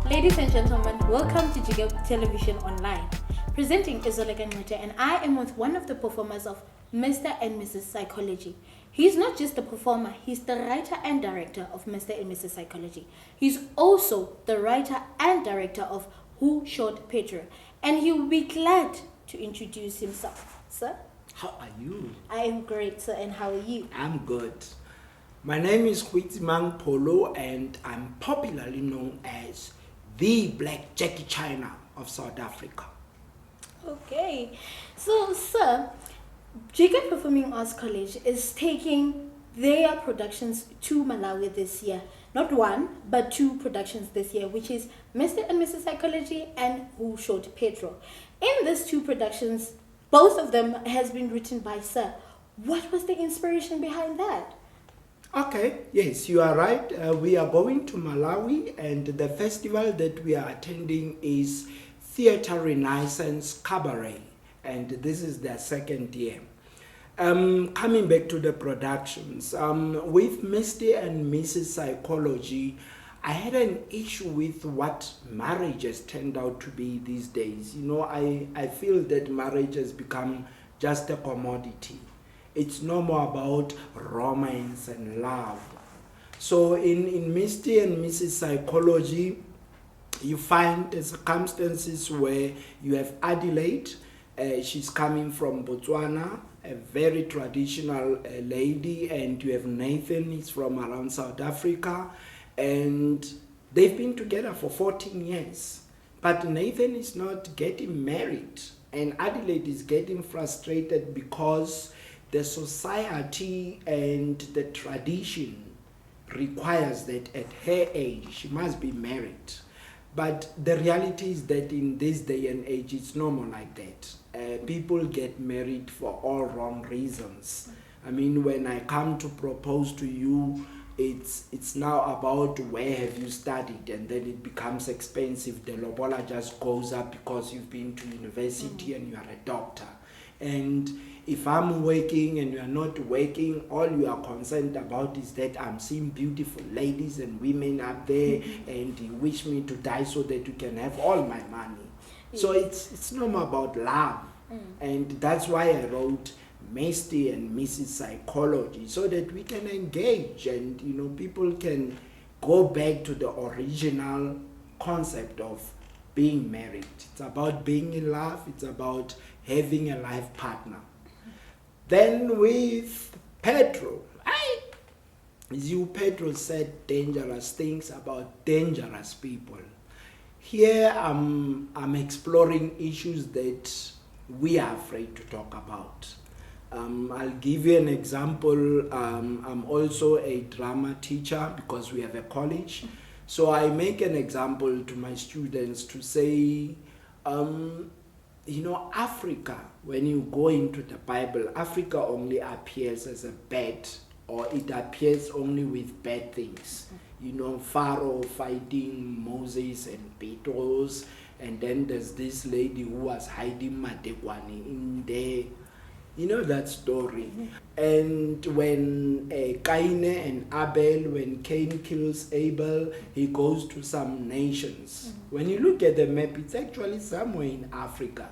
Ladies and gentlemen, welcome to Jiga Television Online. Presenting is ZOLEKA NGXITO, and I am with one of the performers of Mr. and Mrs. Psychology. He's not just the performer, he's the writer and director of Mr. and Mrs. Psychology. He's also the writer and director of Who Shot PEDRO, and he will be glad to introduce himself. Sir? How are you? I am great, sir, and how are you? I'm good. My name is GOITSEMANG PHOLO, and I'm popularly known as the Black Jackie China of South Africa. Okay, so sir, Jiga Performing Arts College is taking their productions to Malawi this year. Not one, but two productions this year, which is Mr. and Mrs. Psychology and Who Shot PEDRO. In these two productions, both of them has been written by sir. What was the inspiration behind that? Okay, yes, you are right. We are going to Malawi, and the festival that we are attending is Theatre Renaissance Cabaret, and this is their second year. Coming back to the productions, with Mr. and Mrs. Psychology, I had an issue with what marriage has turned out to be these days. You know, I feel that marriage has become just a commodity. It's no more about romance and love. So in Mr. and Mrs. Psychology, you find the circumstances where you have Adelaide. She's coming from Botswana, a very traditional lady, and you have Nathan, he's from around South Africa, and they've been together for 14 years. But Nathan is not getting married, and Adelaide is getting frustrated because the society and the tradition requires that at her age she must be married. But the reality is that in this day and age, it's normal like that. People get married for all wrong reasons. I mean, when I come to propose to you, it's now about where have you studied, and then it becomes expensive. The lobola just goes up because you've been to university and you are a doctor. And if I'm working and you are not working, all you are concerned about is that I'm seeing beautiful ladies and women up there, and you wish me to die so that you can have all my money. So it's no more about love. And that's why I wrote Mr. and Mrs. Psychology, so that we can engage and, you know, people can go back to the original concept of being married. It's about being in love. It's about having a life partner. Then with PEDRO, PEDRO said dangerous things about dangerous people. Here I'm exploring issues that we are afraid to talk about. I'll give you an example. I'm also a drama teacher because we have a college. So I make an example to my students to say, you know, Africa, when you go into the Bible, Africa only appears as a bad, or it appears only with bad things. You know, Pharaoh fighting Moses and Petros, and then there's this lady who was hiding Matekwani in there. You know that story. And when Cain and Abel, when Cain kills Abel, he goes to some nations. When you look at the map, it's actually somewhere in Africa.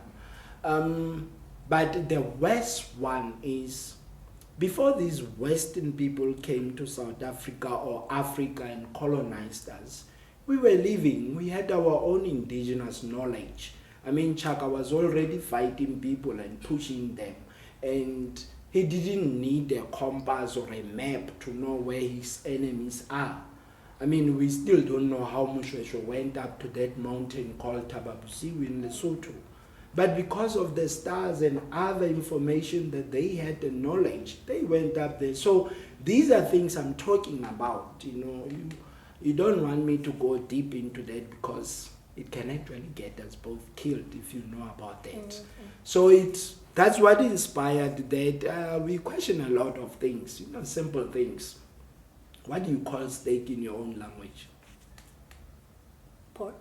But the worst one is, before these Western people came to South Africa or Africa and colonized us, we were living, we had our own indigenous knowledge. I mean, Chaka was already fighting people and pushing them. And he didn't need a compass or a map to know where his enemies are. I mean, we still don't know how Mushweshwe went up to that mountain called Tababusiwe in Lesotho. But because of the stars and other information that they had, the knowledge, they went up there. So these are things I'm talking about. You know, you don't want me to go deep into that because it can actually get us both killed if you know about that. So that's what inspired that. We question a lot of things, you know, simple things. What do you call steak in your own language? Pork?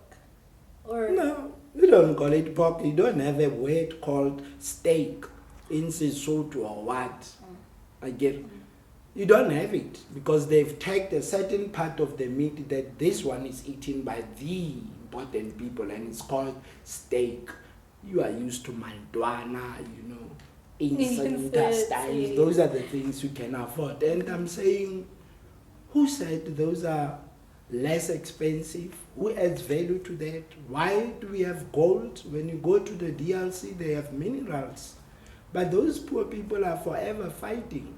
Or no, you don't call it pork. You don't have a word called steak in Sesotho or what. I get. You don't have it because they've tagged a certain part of the meat that this one is eaten by the important people, and it's called steak. You are used to mandwana, instant styles. Those are the things you can afford. And I'm saying, who said those are less expensive? Who adds value to that? Why do we have gold? When you go to the DRC, they have minerals. But those poor people are forever fighting.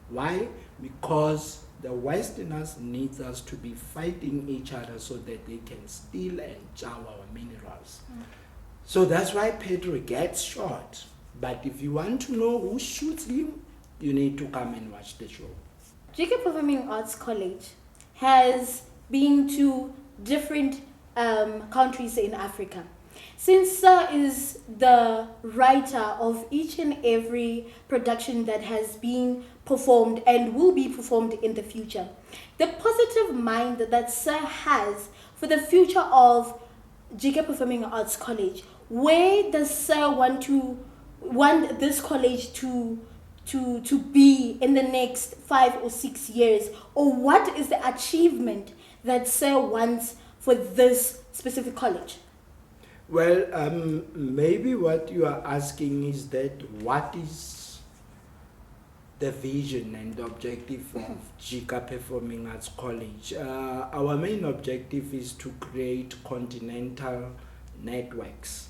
Why? Because the Westerners need us to be fighting each other so that they can steal and chow our minerals. So that's why Pedro gets shot. But if you want to know who shoots him, you need to come and watch the show. GK Performing Arts College has been to different countries in Africa. Since Sir is the writer of each and every production that has been performed and will be performed in the future, the positive mind that Sir has for the future of GK Performing Arts College, where does Sir want this college to be in the next 5 or 6 years? Or what is the achievement that Sir wants for this specific college? Well, maybe what you are asking is that what is the vision and the objective of GK Performing Arts College? Our main objective is to create continental networks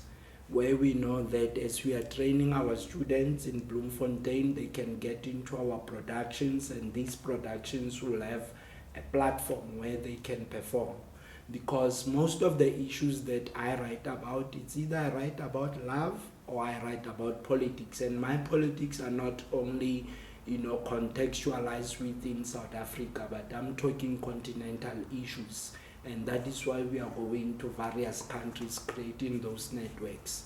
where we know that as we are training our students in Bloemfontein, they can get into our productions, and these productions will have a platform where they can perform. Because most of the issues that I write about, it's either I write about love or I write about politics. And my politics are not only, contextualized within South Africa, but I'm talking continental issues. And that is why we are going to various countries creating those networks.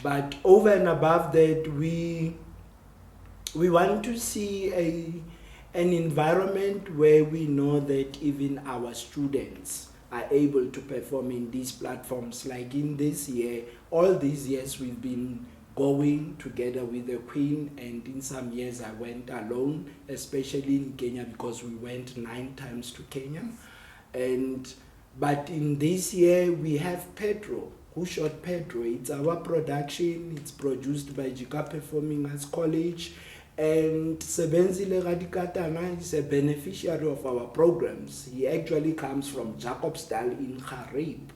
But over and above that, we want to see an environment where we know that even our students are able to perform in these platforms. Like in this year, all these years we've been going together with the Queen, and in some years I went alone, especially in Kenya, because we went 9 times to Kenya. But in this year we have Pedro, who shot Pedro. It's our production, it's produced by GK Performing Arts College, and Sebenzile Radikatana is a beneficiary of our programs. He actually comes from Jacobsdal in Garib,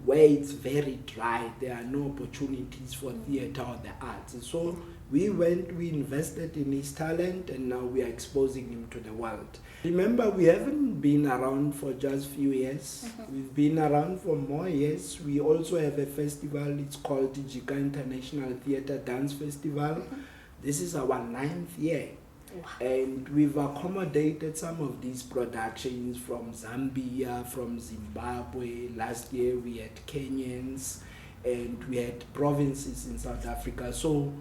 where it's very dry. There are no opportunities for theater or the arts. So we invested in his talent, and now we are exposing him to the world. Remember, we haven't been around for just few years. We've been around for more years. We also have a festival, it's called the GK International Theatre Dance Festival. This is our 9th year. Wow. And we've accommodated some of these productions from Zambia, from Zimbabwe. Last year we had Kenyans, and we had provinces in South Africa. So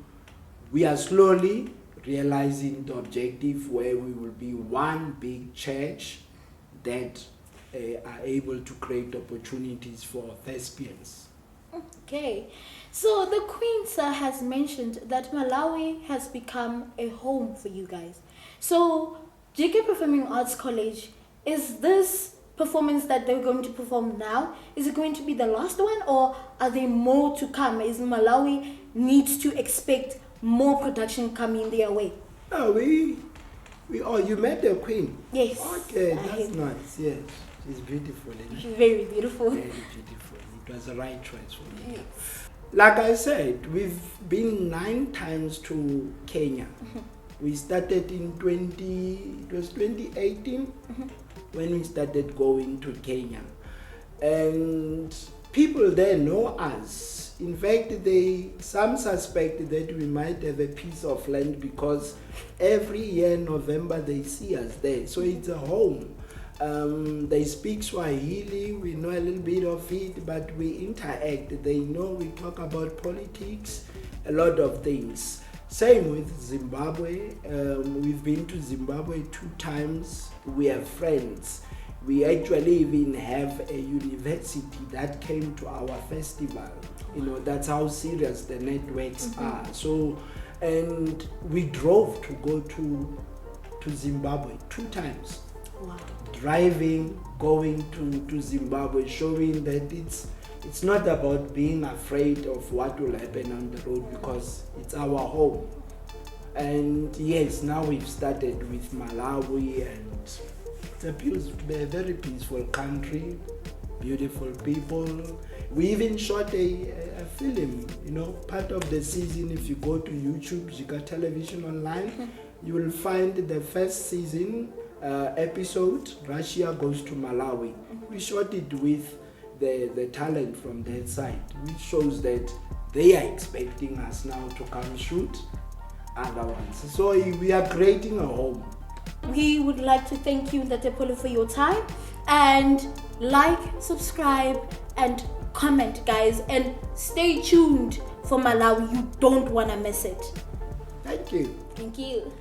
we are slowly realizing the objective where we will be one big church that are able to create opportunities for thespians. Okay, so the Queen, Sir, has mentioned that Malawi has become a home for you guys. So GK Performing Arts College, is this performance that they're going to perform now, is it going to be the last one, or are there more to come? Is Malawi needs to expect more production coming their way? No, you met the Queen? Yes. Okay, that's nice, yes. She's beautiful. She's very beautiful. Very beautiful. It was the right choice for me. Yes. Like I said, we've been 9 times to Kenya. We started in 2018 when we started going to Kenya. And people there know us. In fact, some suspect that we might have a piece of land because every year in November they see us there. So it's a home. They speak Swahili, we know a little bit of it, but we interact. They know we talk about politics, a lot of things. Same with Zimbabwe. We've been to Zimbabwe 2 times. We have friends. We actually even have a university that came to our festival. That's how serious the networks are. So, and we drove to go to Zimbabwe 2 times. Wow. Driving, going to Zimbabwe, showing that it's not about being afraid of what will happen on the road, because it's our home. And yes, now we've started with Malawi, and it's a very peaceful country, beautiful people. We even shot a film, part of the season. If you go to YouTube, Zika Television Online, you will find the first season episode, Russia Goes to Malawi. We shot it with the talent from that side, which shows that they are expecting us now to come shoot other ones. So we are creating a home. We would like to thank you, Ndate Pholo, for your time, and like, subscribe, and comment, guys, and stay tuned for Malawi. You don't want to miss it. Thank you. Thank you.